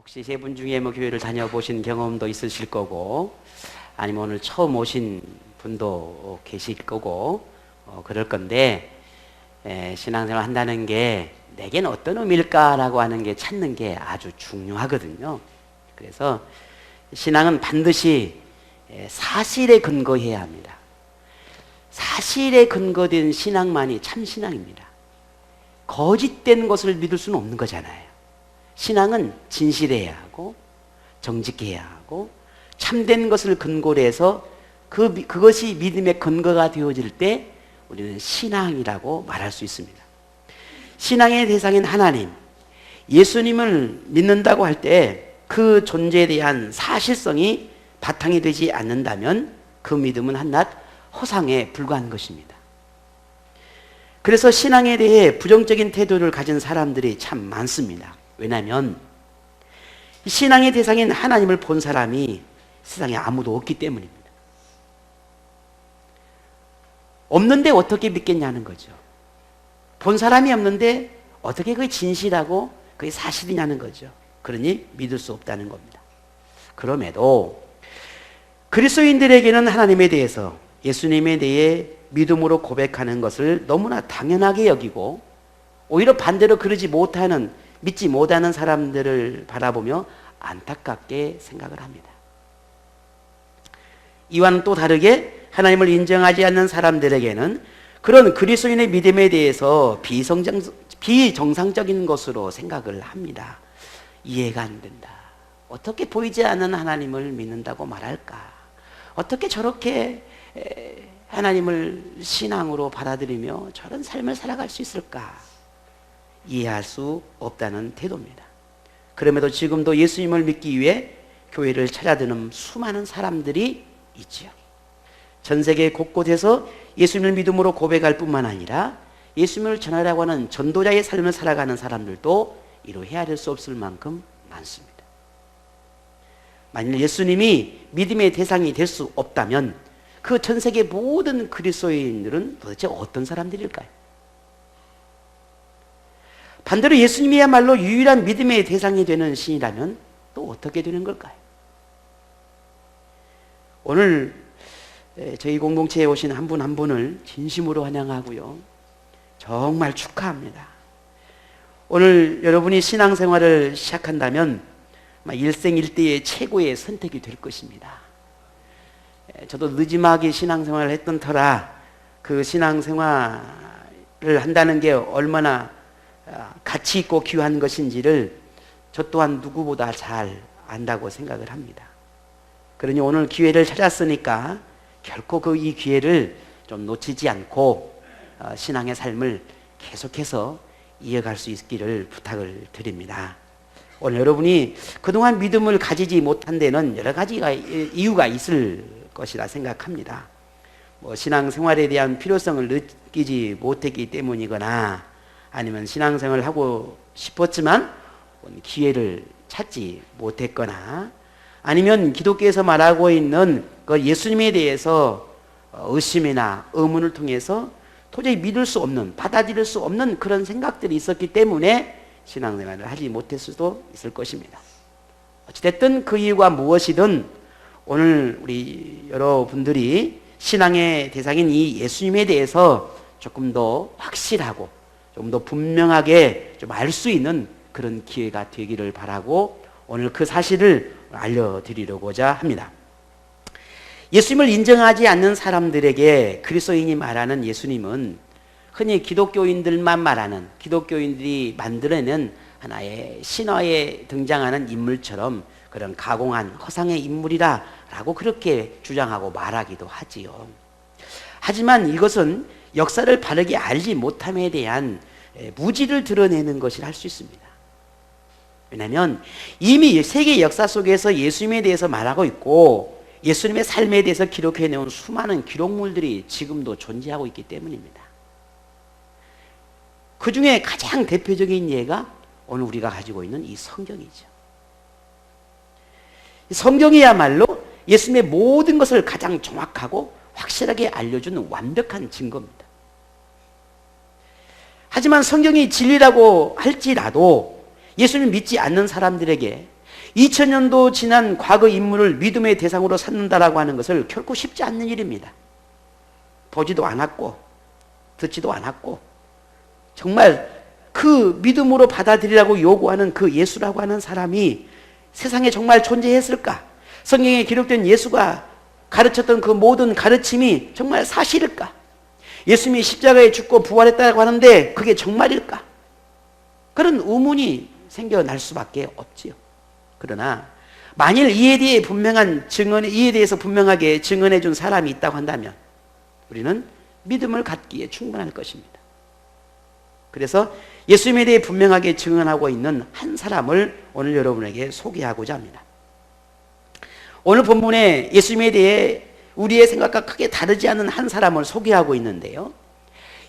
혹시 세 분 중에 뭐 교회를 다녀보신 경험도 있으실 거고, 아니면 오늘 처음 오신 분도 계실 거고, 그럴 건데, 신앙생활 한다는 게 내겐 어떤 의미일까라고 하는 게 찾는 게 아주 중요하거든요. 그래서 신앙은 반드시 사실에 근거해야 합니다. 사실에 근거된 신앙만이 참 신앙입니다. 거짓된 것을 믿을 수는 없는 거잖아요. 신앙은 진실해야 하고 정직해야 하고 참된 것을 근거로 해서 그것이 믿음의 근거가 되어질 때 우리는 신앙이라고 말할 수 있습니다. 신앙의 대상인 하나님, 예수님을 믿는다고 할 때 그 존재에 대한 사실성이 바탕이 되지 않는다면 그 믿음은 한낱 허상에 불과한 것입니다. 그래서 신앙에 대해 부정적인 태도를 가진 사람들이 참 많습니다. 왜냐하면 신앙의 대상인 하나님을 본 사람이 세상에 아무도 없기 때문입니다. 없는데 어떻게 믿겠냐는 거죠. 본 사람이 없는데 어떻게 그게 진실하고 그게 사실이냐는 거죠. 그러니 믿을 수 없다는 겁니다. 그럼에도 그리스도인들에게는 하나님에 대해서, 예수님에 대해 믿음으로 고백하는 것을 너무나 당연하게 여기고, 오히려 반대로 그러지 못하는, 믿지 못하는 사람들을 바라보며 안타깝게 생각을 합니다. 이와는 또 다르게 하나님을 인정하지 않는 사람들에게는 그런 그리스도인의 믿음에 대해서 비정상적인 것으로 생각을 합니다. 이해가 안 된다. 어떻게 보이지 않는 하나님을 믿는다고 말할까? 어떻게 저렇게 하나님을 신앙으로 받아들이며 저런 삶을 살아갈 수 있을까? 이해할 수 없다는 태도입니다. 그럼에도 지금도 예수님을 믿기 위해 교회를 찾아드는 수많은 사람들이 있지요. 전 세계 곳곳에서 예수님을 믿음으로 고백할 뿐만 아니라 예수님을 전하려고 하는 전도자의 삶을 살아가는 사람들도 이루 헤아릴 수 없을 만큼 많습니다. 만일 예수님이 믿음의 대상이 될 수 없다면 그 전 세계 모든 그리스도인들은 도대체 어떤 사람들일까요? 반대로 예수님이야말로 유일한 믿음의 대상이 되는 신이라면 또 어떻게 되는 걸까요? 오늘 저희 공동체에 오신 한 분 한 분을 진심으로 환영하고요, 정말 축하합니다. 오늘 여러분이 신앙생활을 시작한다면 일생일대의 최고의 선택이 될 것입니다. 저도 늦지막이 신앙생활을 했던 터라 그 신앙생활을 한다는 게 얼마나 가치 있고 귀한 것인지를 저 또한 누구보다 잘 안다고 생각을 합니다. 그러니 오늘 기회를 찾았으니까 결코 이 기회를 좀 놓치지 않고 신앙의 삶을 계속해서 이어갈 수 있기를 부탁을 드립니다. 오늘 여러분이 그동안 믿음을 가지지 못한 데는 여러 가지가 이유가 있을 것이라 생각합니다. 신앙생활에 대한 필요성을 느끼지 못했기 때문이거나, 아니면 신앙생활을 하고 싶었지만 기회를 찾지 못했거나, 아니면 기독교에서 말하고 있는 그 예수님에 대해서 의심이나 의문을 통해서 도저히 믿을 수 없는, 받아들일 수 없는 그런 생각들이 있었기 때문에 신앙생활을 하지 못했을 수도 있을 것입니다. 어찌됐든 그 이유가 무엇이든 오늘 우리 여러분들이 신앙의 대상인 이 예수님에 대해서 조금 더 확실하고 좀 더 분명하게 좀 알 수 있는 그런 기회가 되기를 바라고 오늘 그 사실을 알려드리려고자 합니다. 예수님을 인정하지 않는 사람들에게 그리스도인이 말하는 예수님은 흔히 기독교인들만 말하는, 기독교인들이 만들어낸 하나의 신화에 등장하는 인물처럼 그런 가공한 허상의 인물이라고 그렇게 주장하고 말하기도 하지요. 하지만 이것은 역사를 바르게 알지 못함에 대한 무지를 드러내는 것이라 할 수 있습니다. 왜냐하면 이미 세계 역사 속에서 예수님에 대해서 말하고 있고 예수님의 삶에 대해서 기록해내온 수많은 기록물들이 지금도 존재하고 있기 때문입니다. 그 중에 가장 대표적인 예가 오늘 우리가 가지고 있는 이 성경이죠. 이 성경이야말로 예수님의 모든 것을 가장 정확하고 확실하게 알려주는 완벽한 증거입니다. 하지만 성경이 진리라고 할지라도 예수님을 믿지 않는 사람들에게 2000년도 지난 과거 인물을 믿음의 대상으로 삼는다라고 하는 것을 결코 쉽지 않는 일입니다. 보지도 않았고 듣지도 않았고 정말 그 믿음으로 받아들이라고 요구하는 그 예수라고 하는 사람이 세상에 정말 존재했을까? 성경에 기록된 예수가 가르쳤던 그 모든 가르침이 정말 사실일까? 예수님이 십자가에 죽고 부활했다고 하는데 그게 정말일까? 그런 의문이 생겨날 수밖에 없지요. 그러나 만일 이에 대해서 분명하게 증언해 준 사람이 있다고 한다면 우리는 믿음을 갖기에 충분할 것입니다. 그래서 예수님에 대해 분명하게 증언하고 있는 한 사람을 오늘 여러분에게 소개하고자 합니다. 오늘 본문에 예수님에 대해 우리의 생각과 크게 다르지 않은 한 사람을 소개하고 있는데요.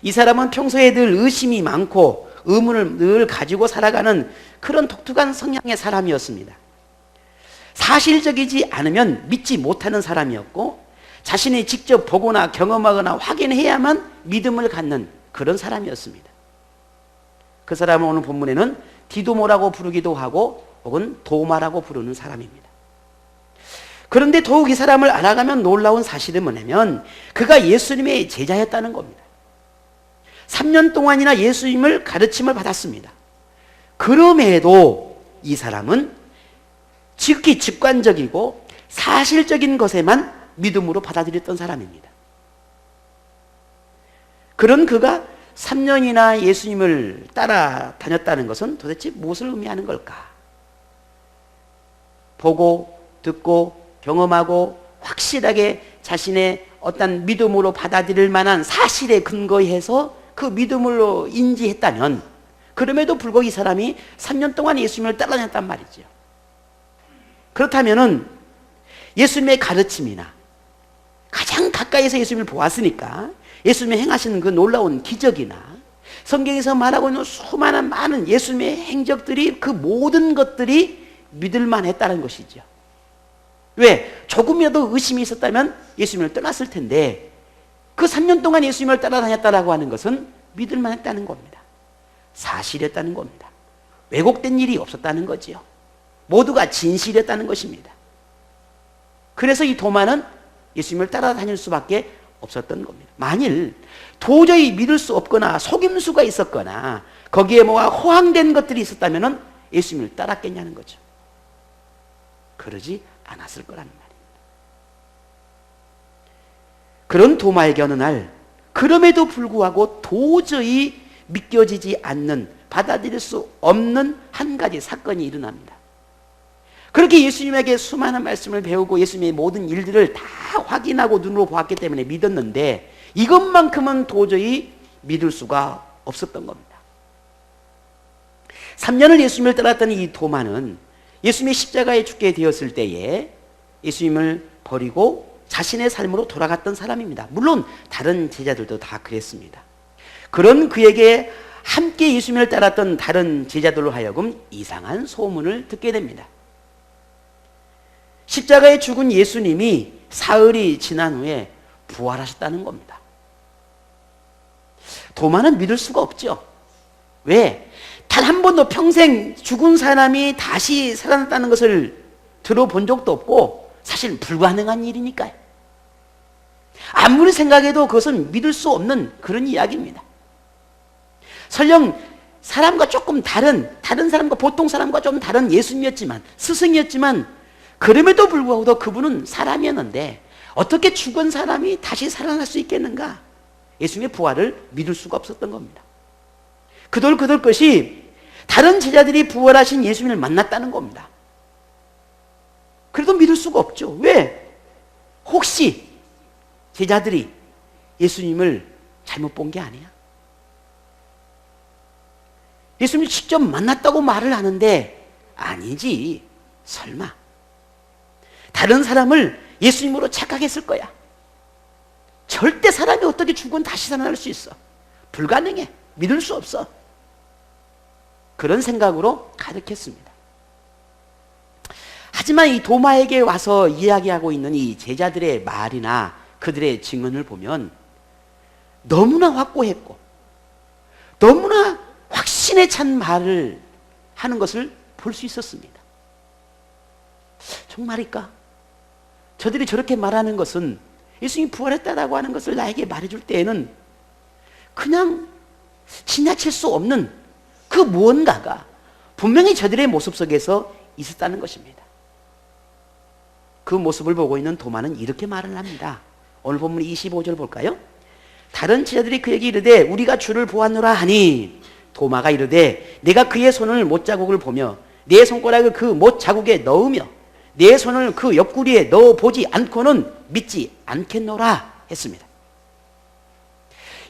이 사람은 평소에 늘 의심이 많고 의문을 늘 가지고 살아가는 그런 독특한 성향의 사람이었습니다. 사실적이지 않으면 믿지 못하는 사람이었고 자신이 직접 보거나 경험하거나 확인해야만 믿음을 갖는 그런 사람이었습니다. 그 사람은 오늘 본문에는 디도모라고 부르기도 하고 혹은 도마라고 부르는 사람입니다. 그런데 더욱 이 사람을 알아가면 놀라운 사실은 뭐냐면 그가 예수님의 제자였다는 겁니다. 3년 동안이나 예수님을 가르침을 받았습니다. 그럼에도 이 사람은 지극히 직관적이고 사실적인 것에만 믿음으로 받아들였던 사람입니다. 그런 그가 3년이나 예수님을 따라다녔다는 것은 도대체 무엇을 의미하는 걸까? 보고 듣고 경험하고 확실하게 자신의 어떤 믿음으로 받아들일 만한 사실에 근거해서 그 믿음으로 인지했다면 그럼에도 불구하고 이 사람이 3년 동안 예수님을 따라다녔단 말이죠. 그렇다면은 예수님의 가르침이나 가장 가까이서 예수님을 보았으니까 예수님이 행하시는 그 놀라운 기적이나 성경에서 말하고 있는 수많은 많은 예수님의 행적들이 그 모든 것들이 믿을만 했다는 것이죠. 왜? 조금이라도 의심이 있었다면 예수님을 떠났을 텐데 그 3년 동안 예수님을 따라다녔다라고 하는 것은 믿을만 했다는 겁니다. 사실이었다는 겁니다. 왜곡된 일이 없었다는 거지요. 모두가 진실이었다는 것입니다. 그래서 이 도마는 예수님을 따라다닐 수밖에 없었던 겁니다. 만일 도저히 믿을 수 없거나 속임수가 있었거나 거기에 뭐가 호황된 것들이 있었다면 예수님을 따랐겠냐는 거죠. 그러지 않았을 거라는 말입니다. 그런 도마에게 어느 날 그럼에도 불구하고 도저히 믿겨지지 않는 받아들일 수 없는 한 가지 사건이 일어납니다. 그렇게 예수님에게 수많은 말씀을 배우고 예수님의 모든 일들을 다 확인하고 눈으로 보았기 때문에 믿었는데 이것만큼은 도저히 믿을 수가 없었던 겁니다. 3년을 예수님을 따랐던 이 도마는 예수님이 십자가에 죽게 되었을 때에 예수님을 버리고 자신의 삶으로 돌아갔던 사람입니다. 물론 다른 제자들도 다 그랬습니다. 그런 그에게 함께 예수님을 따랐던 다른 제자들로 하여금 이상한 소문을 듣게 됩니다. 십자가에 죽은 예수님이 사흘이 지난 후에 부활하셨다는 겁니다. 도마는 믿을 수가 없죠. 왜? 단 한 번도 평생 죽은 사람이 다시 살아났다는 것을 들어본 적도 없고 사실 불가능한 일이니까요. 아무리 생각해도 그것은 믿을 수 없는 그런 이야기입니다. 설령 사람과 조금 다른 사람과 보통 사람과 좀 다른 예수님이었지만 스승이었지만 그럼에도 불구하고 그분은 사람이었는데 어떻게 죽은 사람이 다시 살아날 수 있겠는가? 예수님의 부활을 믿을 수가 없었던 겁니다. 그들 것이 다른 제자들이 부활하신 예수님을 만났다는 겁니다. 그래도 믿을 수가 없죠. 왜? 혹시 제자들이 예수님을 잘못 본 게 아니야? 예수님을 직접 만났다고 말을 하는데 아니지. 설마. 다른 사람을 예수님으로 착각했을 거야. 절대 사람이 어떻게 죽은 다시 살아날 수 있어? 불가능해. 믿을 수 없어. 그런 생각으로 가득했습니다. 하지만 이 도마에게 와서 이야기하고 있는 이 제자들의 말이나 그들의 증언을 보면 너무나 확고했고 너무나 확신에 찬 말을 하는 것을 볼 수 있었습니다. 정말일까? 저들이 저렇게 말하는 것은 예수님이 부활했다라고 하는 것을 나에게 말해줄 때에는 그냥 지나칠 수 없는 그 무언가가 분명히 저들의 모습 속에서 있었다는 것입니다. 그 모습을 보고 있는 도마는 이렇게 말을 합니다. 오늘 본문 25절 볼까요? 다른 제자들이 그에게 이르되 우리가 주를 보았노라 하니 도마가 이르되 내가 그의 손을 못자국을 보며 내 손가락을 그 못자국에 넣으며 내 손을 그 옆구리에 넣어보지 않고는 믿지 않겠노라 했습니다.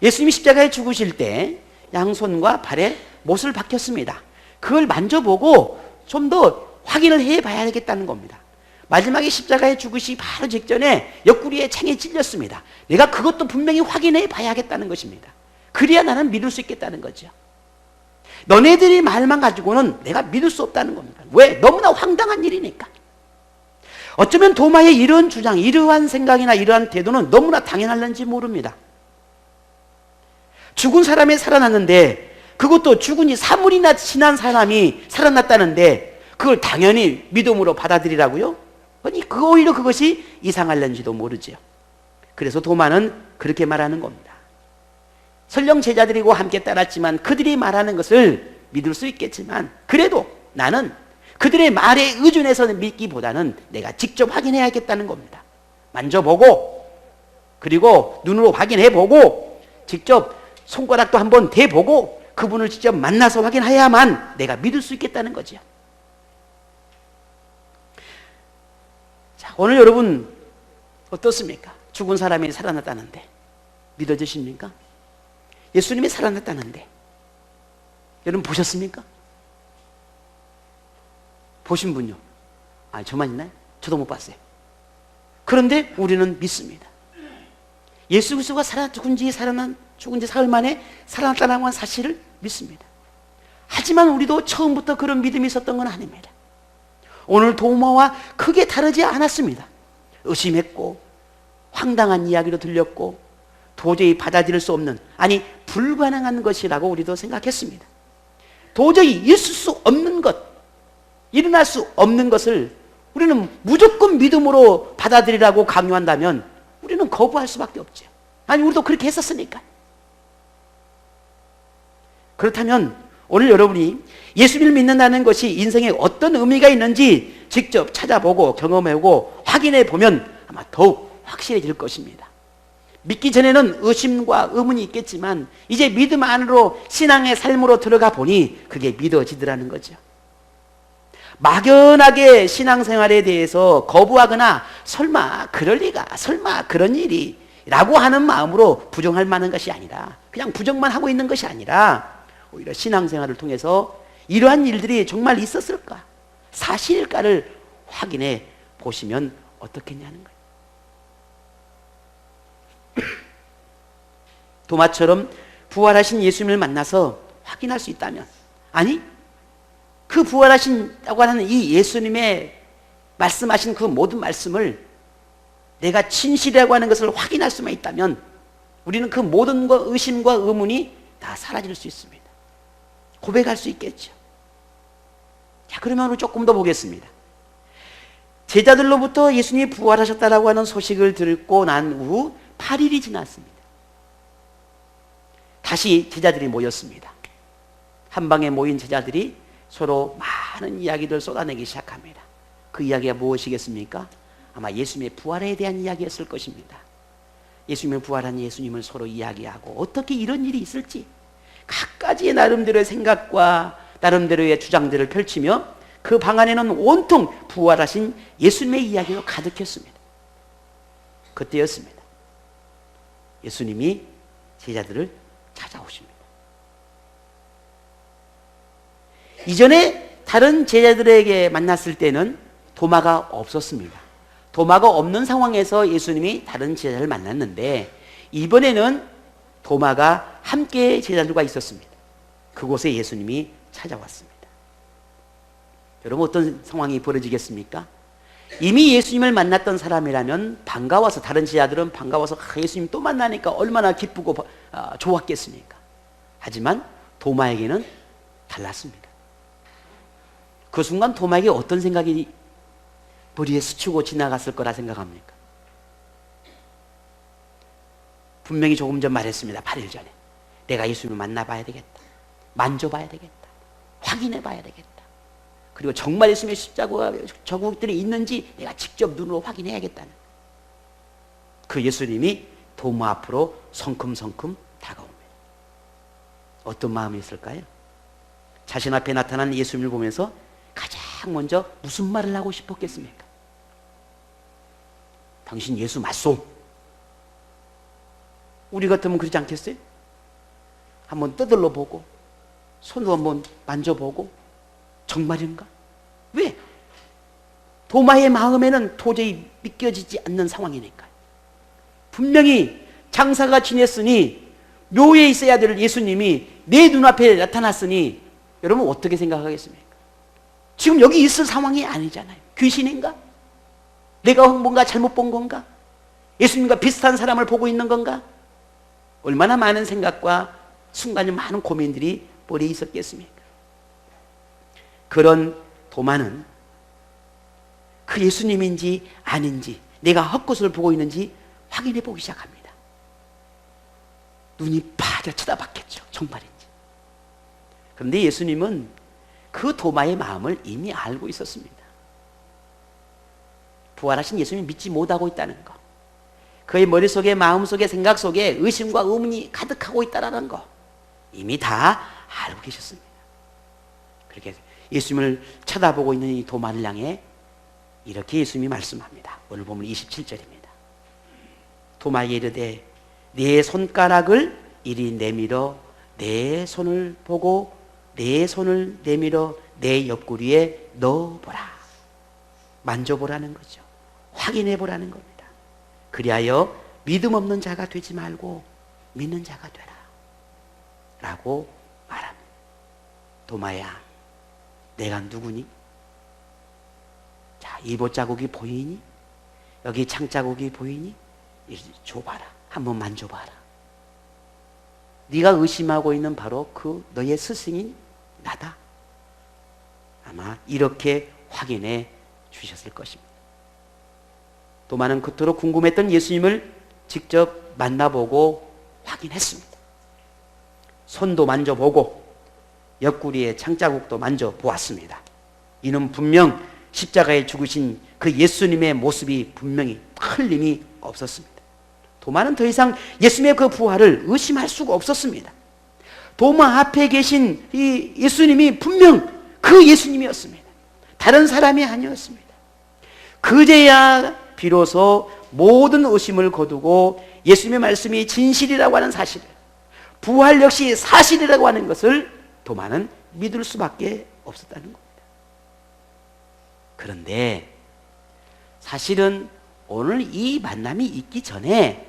예수님이 십자가에 죽으실 때 양손과 발에 못을 박혔습니다. 그걸 만져보고 좀 더 확인을 해봐야 되겠다는 겁니다. 마지막에 십자가에 죽으시 바로 직전에 옆구리에 창에 찔렸습니다. 내가 그것도 분명히 확인해 봐야겠다는 것입니다. 그래야 나는 믿을 수 있겠다는 거죠. 너네들이 말만 가지고는 내가 믿을 수 없다는 겁니다. 왜? 너무나 황당한 일이니까. 어쩌면 도마의 이러한 주장, 이러한 생각이나 이러한 태도는 너무나 당연할는지 모릅니다. 죽은 사람이 살아났는데 그것도 죽은 지 사물이나 지난 사람이 살아났다는데 그걸 당연히 믿음으로 받아들이라고요? 아니 오히려 그것이 이상할는지도 모르죠. 그래서 도마는 그렇게 말하는 겁니다. 설령 제자들이고 함께 따랐지만 그들이 말하는 것을 믿을 수 있겠지만 그래도 나는 그들의 말에 의존해서 믿기보다는 내가 직접 확인해야겠다는 겁니다. 만져보고 그리고 눈으로 확인해보고 직접 손가락도 한번 대보고 그분을 직접 만나서 확인해야만 내가 믿을 수 있겠다는 거죠. 자, 오늘 여러분 어떻습니까? 죽은 사람이 살아났다는데 믿어지십니까? 예수님이 살아났다는데 여러분 보셨습니까? 보신 분요? 아, 저만 있나요? 저도 못 봤어요. 그런데 우리는 믿습니다. 예수 그리스도가 죽은 지 사흘 만에 살아났다는 사실을 믿습니다. 하지만 우리도 처음부터 그런 믿음이 있었던 건 아닙니다. 오늘 도마와 크게 다르지 않았습니다. 의심했고 황당한 이야기로 들렸고 도저히 받아들일 수 없는, 아니 불가능한 것이라고 우리도 생각했습니다. 도저히 있을 수 없는 것, 일어날 수 없는 것을 우리는 무조건 믿음으로 받아들이라고 강요한다면 우리는 거부할 수밖에 없죠. 아니 우리도 그렇게 했었으니까. 그렇다면 오늘 여러분이 예수님을 믿는다는 것이 인생에 어떤 의미가 있는지 직접 찾아보고 경험해보고 확인해보면 아마 더욱 확실해질 것입니다. 믿기 전에는 의심과 의문이 있겠지만 이제 믿음 안으로 신앙의 삶으로 들어가 보니 그게 믿어지더라는 거죠. 막연하게 신앙생활에 대해서 거부하거나 설마 그럴 리가, 설마 그런 일이 라고 하는 마음으로 부정할 만한 것이 아니라, 그냥 부정만 하고 있는 것이 아니라 오히려 신앙생활을 통해서 이러한 일들이 정말 있었을까, 사실일까를 확인해 보시면 어떻겠냐는 거예요. 도마처럼 부활하신 예수님을 만나서 확인할 수 있다면, 아니 그 부활하신다고 하는 이 예수님의 말씀하신 그 모든 말씀을 내가 진실이라고 하는 것을 확인할 수만 있다면 우리는 그 모든 의심과 의문이 다 사라질 수 있습니다. 고백할 수 있겠죠. 자, 그러면 우리 조금 더 보겠습니다. 제자들로부터 예수님이 부활하셨다라고 하는 소식을 듣고 난 후 8일이 지났습니다. 다시 제자들이 모였습니다. 한 방에 모인 제자들이 서로 많은 이야기를 쏟아내기 시작합니다. 그 이야기가 무엇이겠습니까? 아마 예수님의 부활에 대한 이야기였을 것입니다. 예수님의 부활한 예수님을 서로 이야기하고 어떻게 이런 일이 있을지 각가지의 나름대로의 생각과 나름대로의 주장들을 펼치며 그 방 안에는 온통 부활하신 예수님의 이야기로 가득했습니다. 그때였습니다. 예수님이 제자들을 찾아오십니다. 이전에 다른 제자들에게 만났을 때는 도마가 없었습니다. 도마가 없는 상황에서 예수님이 다른 제자를 만났는데 이번에는 도마가 함께 제자들과 있었습니다. 그곳에 예수님이 찾아왔습니다. 여러분 어떤 상황이 벌어지겠습니까? 이미 예수님을 만났던 사람이라면 반가워서, 다른 제자들은 반가워서 예수님 또 만나니까 얼마나 기쁘고 좋았겠습니까? 하지만 도마에게는 달랐습니다. 그 순간 도마에게 어떤 생각이 머리에 스치고 지나갔을 거라 생각합니까? 분명히 조금 전 말했습니다. 8일 전에. 내가 예수님을 만나봐야 되겠다. 만져봐야 되겠다. 확인해봐야 되겠다. 그리고 정말 예수님의 십자가 저국들이 있는지 내가 직접 눈으로 확인해야겠다는 그 예수님이 도마 앞으로 성큼성큼 다가옵니다. 어떤 마음이 있을까요? 자신 앞에 나타난 예수님을 보면서 가장 먼저 무슨 말을 하고 싶었겠습니까? 당신 예수 맞소? 우리 같으면 그러지 않겠어요? 한번 떠들러 보고 손도 한번 만져보고 정말인가? 왜? 도마의 마음에는 도저히 믿겨지지 않는 상황이니까요. 분명히 장사가 지냈으니 묘에 있어야 될 예수님이 내 눈앞에 나타났으니 여러분 어떻게 생각하겠습니까? 지금 여기 있을 상황이 아니잖아요. 귀신인가? 내가 뭔가 잘못 본 건가? 예수님과 비슷한 사람을 보고 있는 건가? 얼마나 많은 생각과 순간에 많은 고민들이 머리에 있었겠습니까? 그런 도마는 그 예수님인지 아닌지 내가 헛것을 보고 있는지 확인해 보기 시작합니다. 눈이 파져 쳐다봤겠죠. 정말인지. 그런데 예수님은 그 도마의 마음을 이미 알고 있었습니다. 부활하신 예수님을 믿지 못하고 있다는 거, 그의 머릿속에 마음속에 생각 속에 의심과 의문이 가득하고 있다는 거 이미 다 알고 계셨습니다. 그렇게 예수님을 쳐다보고 있는 이 도마를 향해 이렇게 예수님이 말씀합니다. 오늘 보면 27절입니다. 도마에게 이르되 내 손가락을 이리 내밀어 내 손을 보고 내 손을 내밀어 내 옆구리에 넣어보라. 만져보라는 거죠. 확인해보라는 겁니다. 그리하여 믿음 없는 자가 되지 말고 믿는 자가 되라 라고 말합니다. 도마야, 내가 누구니? 자, 이 못자국이 보이니? 여기 창자국이 보이니? 이리 줘봐라. 한번 만져봐라. 네가 의심하고 있는 바로 그 너의 스승인 나다. 아마 이렇게 확인해 주셨을 것입니다. 도마는 그토록 궁금했던 예수님을 직접 만나보고 확인했습니다. 손도 만져보고 옆구리에 창자국도 만져보았습니다. 이는 분명 십자가에 죽으신 그 예수님의 모습이 분명히 틀림이 없었습니다. 도마는 더 이상 예수님의 그 부활을 의심할 수가 없었습니다. 도마 앞에 계신 이 예수님이 분명 그 예수님이었습니다. 다른 사람이 아니었습니다. 그제야 비로소 모든 의심을 거두고 예수님의 말씀이 진실이라고 하는 사실, 부활 역시 사실이라고 하는 것을 도마는 믿을 수밖에 없었다는 겁니다. 그런데 사실은 오늘 이 만남이 있기 전에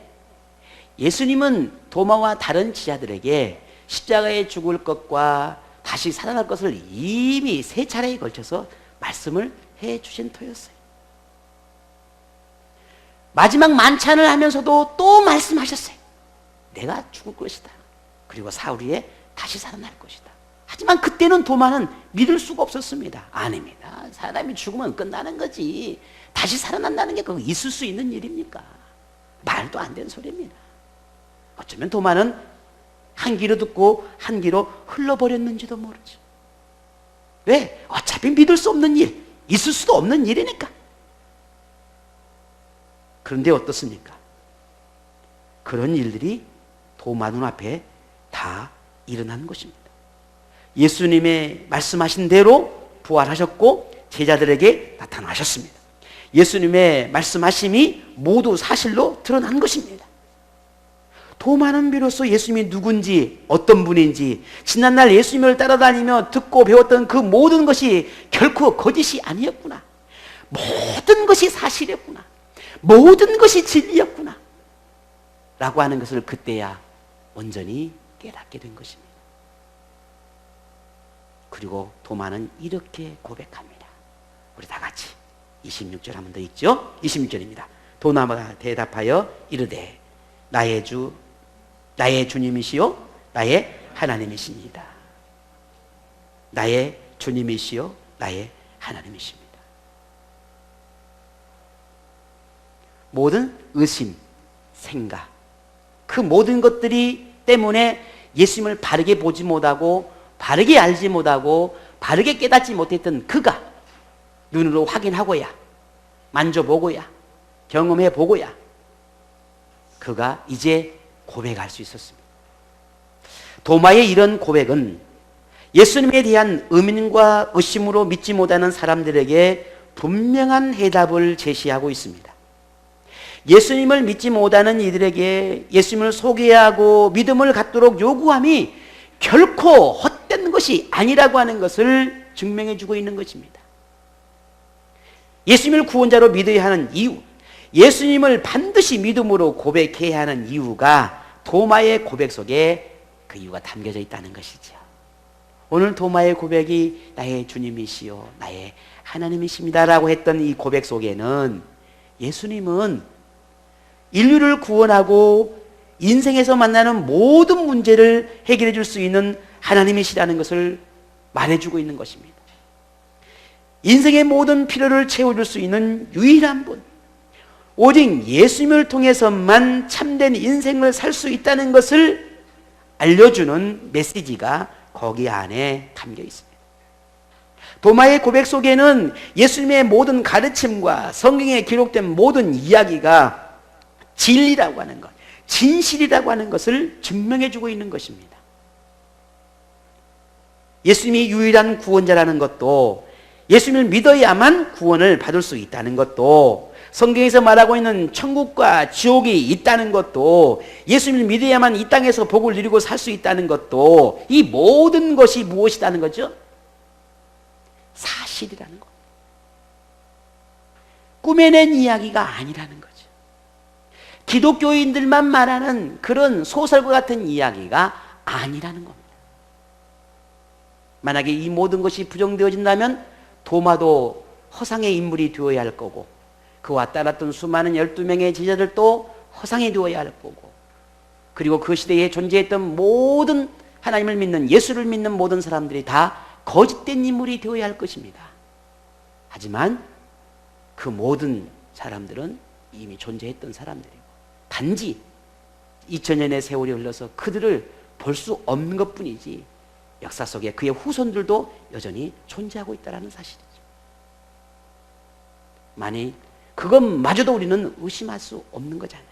예수님은 도마와 다른 지자들에게 십자가에 죽을 것과 다시 살아날 것을 이미 3차례에 걸쳐서 말씀을 해 주신 터였어요. 마지막 만찬을 하면서도 또 말씀하셨어요. 내가 죽을 것이다. 그리고 사흘 후에 다시 살아날 것이다. 하지만 그때는 도마는 믿을 수가 없었습니다. 아닙니다. 사람이 죽으면 끝나는 거지. 다시 살아난다는 게 그거 있을 수 있는 일입니까? 말도 안 되는 소리입니다. 어쩌면 도마는 한 귀로 듣고 한 귀로 흘러버렸는지도 모르죠. 왜? 어차피 믿을 수 없는 일, 있을 수도 없는 일이니까. 그런데 어떻습니까? 그런 일들이 도마 눈앞에 다 일어난 것입니다. 예수님의 말씀하신 대로 부활하셨고 제자들에게 나타나셨습니다. 예수님의 말씀하심이 모두 사실로 드러난 것입니다. 도마는 비로소 예수님이 누군지 어떤 분인지 지난날 예수님을 따라다니며 듣고 배웠던 그 모든 것이 결코 거짓이 아니었구나. 모든 것이 사실이었구나. 모든 것이 진리였구나 라고 하는 것을 그때야 온전히 깨닫게 된 것입니다. 그리고 도마는 이렇게 고백합니다. 우리 다 같이 26절 한 번 더 읽죠. 26절입니다. 도마가 대답하여 이르되 나의 주 나의 주님이시요 나의 하나님이십니다. 나의 주님이시요 나의 하나님이십니다. 모든 의심, 생각, 그 모든 것들이 때문에 예수님을 바르게 보지 못하고 바르게 알지 못하고 바르게 깨닫지 못했던 그가 눈으로 확인하고야 만져보고야 경험해보고야 그가 이제 고백할 수 있었습니다. 도마의 이런 고백은 예수님에 대한 의문과 의심으로 믿지 못하는 사람들에게 분명한 해답을 제시하고 있습니다. 예수님을 믿지 못하는 이들에게 예수님을 소개하고 믿음을 갖도록 요구함이 결코 헛된 것이 아니라고 하는 것을 증명해 주고 있는 것입니다. 예수님을 구원자로 믿어야 하는 이유, 예수님을 반드시 믿음으로 고백해야 하는 이유가 도마의 고백 속에 그 이유가 담겨져 있다는 것이죠. 오늘 도마의 고백이 나의 주님이시요 나의 하나님이십니다라고 했던 이 고백 속에는 예수님은 인류를 구원하고 인생에서 만나는 모든 문제를 해결해 줄 수 있는 하나님이시라는 것을 말해주고 있는 것입니다. 인생의 모든 필요를 채워줄 수 있는 유일한 분, 오직 예수님을 통해서만 참된 인생을 살 수 있다는 것을 알려주는 메시지가 거기 안에 담겨 있습니다. 도마의 고백 속에는 예수님의 모든 가르침과 성경에 기록된 모든 이야기가 진리라고 하는 것, 진실이라고 하는 것을 증명해 주고 있는 것입니다. 예수님이 유일한 구원자라는 것도, 예수님을 믿어야만 구원을 받을 수 있다는 것도, 성경에서 말하고 있는 천국과 지옥이 있다는 것도, 예수님을 믿어야만 이 땅에서 복을 누리고 살 수 있다는 것도, 이 모든 것이 무엇이라는 거죠? 사실이라는 것. 꾸며낸 이야기가 아니라는 거죠. 기독교인들만 말하는 그런 소설과 같은 이야기가 아니라는 겁니다. 만약에 이 모든 것이 부정되어진다면 도마도 허상의 인물이 되어야 할 거고, 그와 따랐던 수많은 12명의 제자들도 허상이 되어야 할 거고, 그리고 그 시대에 존재했던 모든 하나님을 믿는, 예수를 믿는 모든 사람들이 다 거짓된 인물이 되어야 할 것입니다. 하지만 그 모든 사람들은 이미 존재했던 사람들이고, 단지 2000년의 세월이 흘러서 그들을 볼 수 없는 것뿐이지 역사 속에 그의 후손들도 여전히 존재하고 있다는 사실이죠. 만일 그것마저도 우리는 의심할 수 없는 거잖아요.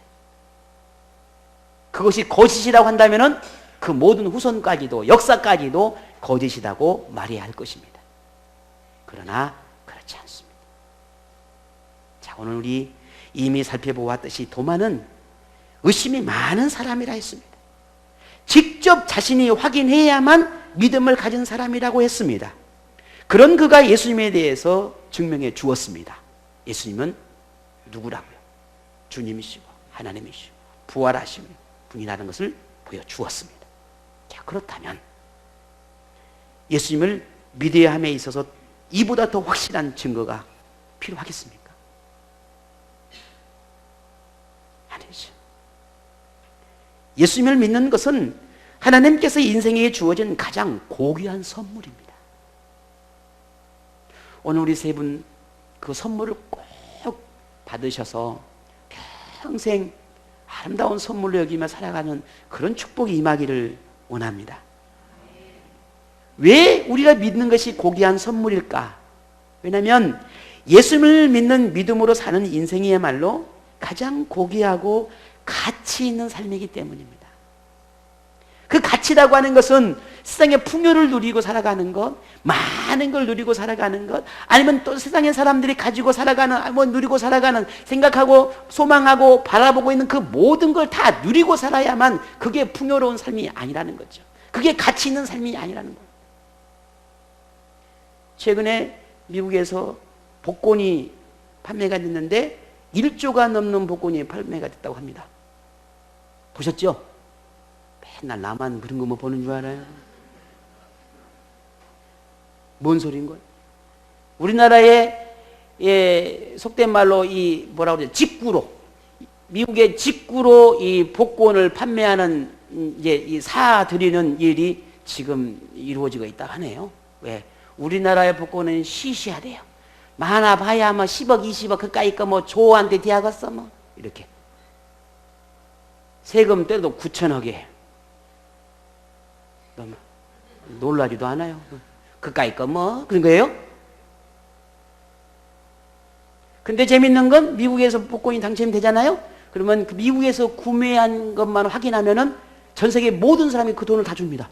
그것이 거짓이라고 한다면 그 모든 후손까지도, 역사까지도 거짓이라고 말해야 할 것입니다. 그러나 그렇지 않습니다. 자, 오늘 우리 이미 살펴보았듯이 도마는 의심이 많은 사람이라 했습니다. 직접 자신이 확인해야만 믿음을 가진 사람이라고 했습니다. 그런 그가 예수님에 대해서 증명해 주었습니다. 예수님은 누구라고요? 주님이시고 하나님이시고 부활하신 분이라는 것을 보여주었습니다. 자, 그렇다면 예수님을 믿어야 함에 있어서 이보다 더 확실한 증거가 필요하겠습니까? 아니죠. 예수님을 믿는 것은 하나님께서 인생에 주어진 가장 고귀한 선물입니다. 오늘 우리 세 분 그 선물을 꼭 받으셔서 평생 아름다운 선물로 여기며 살아가는 그런 축복이 임하기를 원합니다. 왜 우리가 믿는 것이 고귀한 선물일까? 왜냐하면 예수님을 믿는 믿음으로 사는 인생이야말로 가장 고귀하고 가치 있는 삶이기 때문입니다. 그 가치라고 하는 것은 세상의 풍요를 누리고 살아가는 것, 많은 걸 누리고 살아가는 것, 아니면 또 세상의 사람들이 가지고 살아가는, 누리고 살아가는, 생각하고 소망하고 바라보고 있는 그 모든 걸 다 누리고 살아야만 그게 풍요로운 삶이 아니라는 거죠. 그게 가치 있는 삶이 아니라는 거예요. 최근에 미국에서 복권이 판매가 됐는데 1조가 넘는 복권이 판매가 됐다고 합니다. 보셨죠? 맨날 나만 그런 것만 보는 줄 알아요. 뭔 소리인걸? 우리나라의 속된 말로 이 뭐라고 그러죠? 직구로, 미국의 직구로 이 복권을 판매하는 이제 이 사들이는 일이 지금 이루어지고 있다 하네요. 왜? 우리나라의 복권은 시시하대요. 많아 봐야 뭐 10억, 20억 그까이 거 뭐 조한테 대하겠어 뭐 이렇게. 세금 떼도 9천억에. 너무 놀라지도 않아요. 그까이 거 뭐 그런 거예요? 근데 재밌는 건 미국에서 복권이 당첨이 되잖아요. 그러면 그 미국에서 구매한 것만 확인하면은 전 세계 모든 사람이 그 돈을 다 줍니다.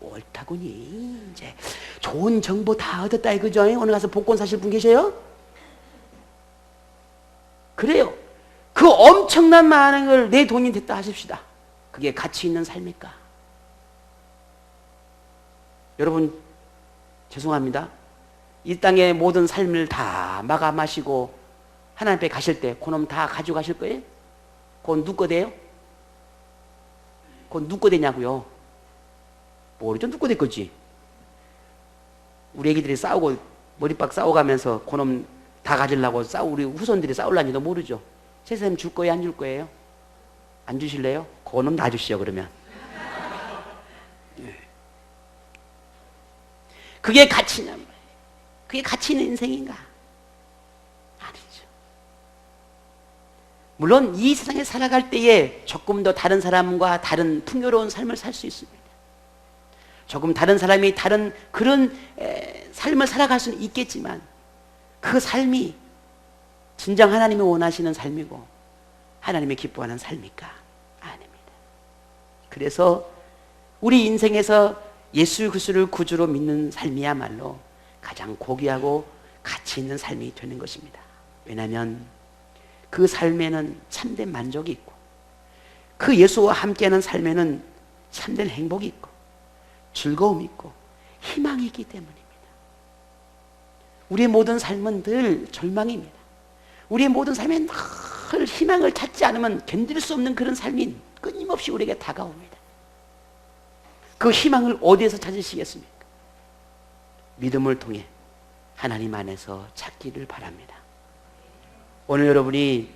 옳다구니. 이제 좋은 정보 다 얻었다 이거죠. 오늘 가서 복권 사실 분 계세요? 그래요. 그 엄청난 많은 걸 내 돈이 됐다 하십시다. 그게 가치 있는 삶일까? 여러분 죄송합니다. 이 땅의 모든 삶을 다 마감하시고 하나님 앞에 가실 때 그놈 다 가지고 가실 거예요? 그건 누구 거 돼요? 그건 누구 거 되냐고요? 모르죠. 누구 거 될 거지. 우리 애기들이 싸우고 머리빡 싸워가면서 그놈 다 가지려고 우리 후손들이 싸울란지도 모르죠. 세상님 줄 거예요? 안 줄 거예요? 안 주실래요? 그놈 놔주시오 그러면. 그게 가치냐 말이에요. 그게 가치 있는 인생인가? 아니죠. 물론 이 세상에 살아갈 때에 조금 더 다른 사람과 다른 풍요로운 삶을 살 수 있습니다. 조금 다른 사람이 다른 그런 삶을 살아갈 수는 있겠지만 그 삶이 진정 하나님이 원하시는 삶이고 하나님이 기뻐하는 삶일까? 아닙니다. 그래서 우리 인생에서 예수 그리스도를 구주로 믿는 삶이야말로 가장 고귀하고 가치 있는 삶이 되는 것입니다. 왜냐하면 그 삶에는 참된 만족이 있고 그 예수와 함께하는 삶에는 참된 행복이 있고 즐거움이 있고 희망이 있기 때문입니다. 우리의 모든 삶은 늘 절망입니다. 우리의 모든 삶에 늘 희망을 찾지 않으면 견딜 수 없는 그런 삶이 끊임없이 우리에게 다가옵니다. 그 희망을 어디에서 찾으시겠습니까? 믿음을 통해 하나님 안에서 찾기를 바랍니다. 오늘 여러분이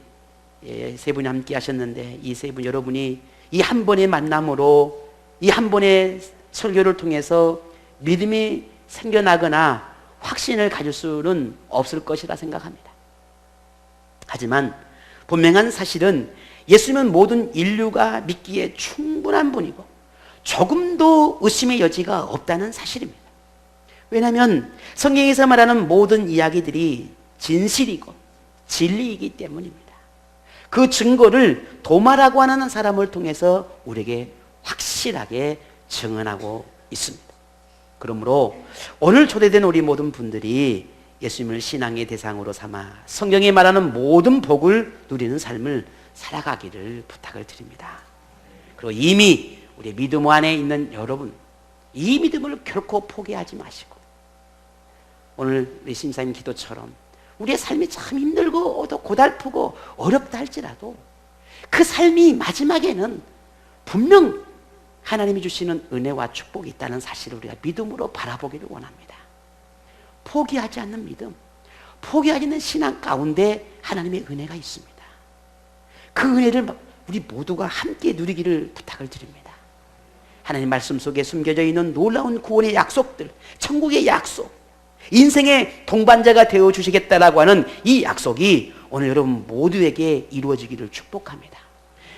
세 분이 함께 하셨는데 이 세 분 여러분이 이 한 번의 만남으로 이 한 번의 설교를 통해서 믿음이 생겨나거나 확신을 가질 수는 없을 것이라 생각합니다. 하지만 분명한 사실은 예수님은 모든 인류가 믿기에 충분한 분이고 조금도 의심의 여지가 없다는 사실입니다. 왜냐하면 성경에서 말하는 모든 이야기들이 진실이고 진리이기 때문입니다. 그 증거를 도마라고 하는 사람을 통해서 우리에게 확실하게 증언하고 있습니다. 그러므로 오늘 초대된 우리 모든 분들이 예수님을 신앙의 대상으로 삼아 성경에 말하는 모든 복을 누리는 삶을 살아가기를 부탁을 드립니다. 그리고 이미 우리 믿음 안에 있는 여러분, 이 믿음을 결코 포기하지 마시고 오늘 우리 심사님 기도처럼 우리의 삶이 참 힘들고 또 고달프고 어렵다 할지라도 그 삶이 마지막에는 분명 하나님이 주시는 은혜와 축복이 있다는 사실을 우리가 믿음으로 바라보기를 원합니다. 포기하지 않는 믿음, 포기하지 않는 신앙 가운데 하나님의 은혜가 있습니다. 그 은혜를 우리 모두가 함께 누리기를 부탁을 드립니다. 하나님 말씀 속에 숨겨져 있는 놀라운 구원의 약속들, 천국의 약속, 인생의 동반자가 되어 주시겠다라고 하는 이 약속이 오늘 여러분 모두에게 이루어지기를 축복합니다.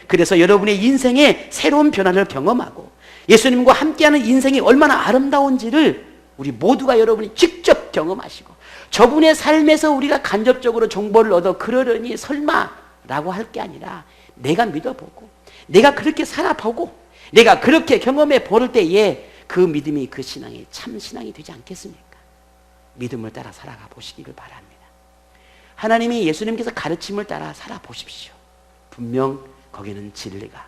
그래서 여러분의 인생의 새로운 변화를 경험하고 예수님과 함께하는 인생이 얼마나 아름다운지를 우리 모두가 여러분이 직접 경험하시고 저분의 삶에서 우리가 간접적으로 정보를 얻어 그러려니 설마라고 할 게 아니라 내가 믿어보고 내가 그렇게 살아보고 내가 그렇게 경험해 볼 때에 그 믿음이 그 신앙이 참 신앙이 되지 않겠습니까? 믿음을 따라 살아가 보시기를 바랍니다. 하나님이 예수님께서 가르침을 따라 살아보십시오. 분명 거기는 진리가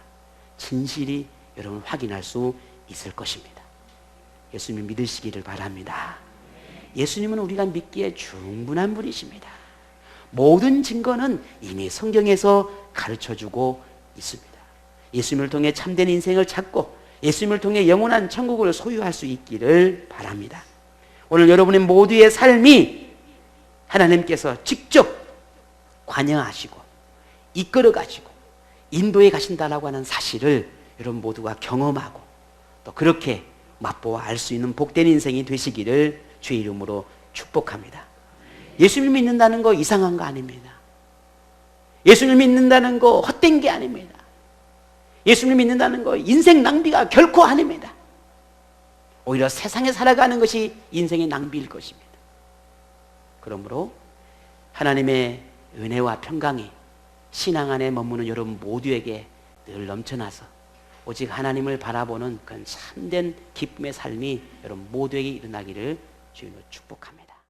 진실이 여러분 확인할 수 있을 것입니다. 예수님 믿으시기를 바랍니다. 예수님은 우리가 믿기에 충분한 분이십니다. 모든 증거는 이미 성경에서 가르쳐주고 있습니다. 예수님을 통해 참된 인생을 찾고 예수님을 통해 영원한 천국을 소유할 수 있기를 바랍니다. 오늘 여러분의 모두의 삶이 하나님께서 직접 관여하시고 이끌어 가시고 인도해 가신다라고 하는 사실을 여러분 모두가 경험하고 또 그렇게 맛보아 알 수 있는 복된 인생이 되시기를 주의 이름으로 축복합니다. 예수님 믿는다는 거 이상한 거 아닙니다. 예수님을 믿는다는 거 헛된 게 아닙니다. 예수님을 믿는다는 거 인생 낭비가 결코 아닙니다. 오히려 세상에 살아가는 것이 인생의 낭비일 것입니다. 그러므로 하나님의 은혜와 평강이 신앙 안에 머무는 여러분 모두에게 늘 넘쳐나서 오직 하나님을 바라보는 그런 참된 기쁨의 삶이 여러분 모두에게 일어나기를 주님으로 축복합니다.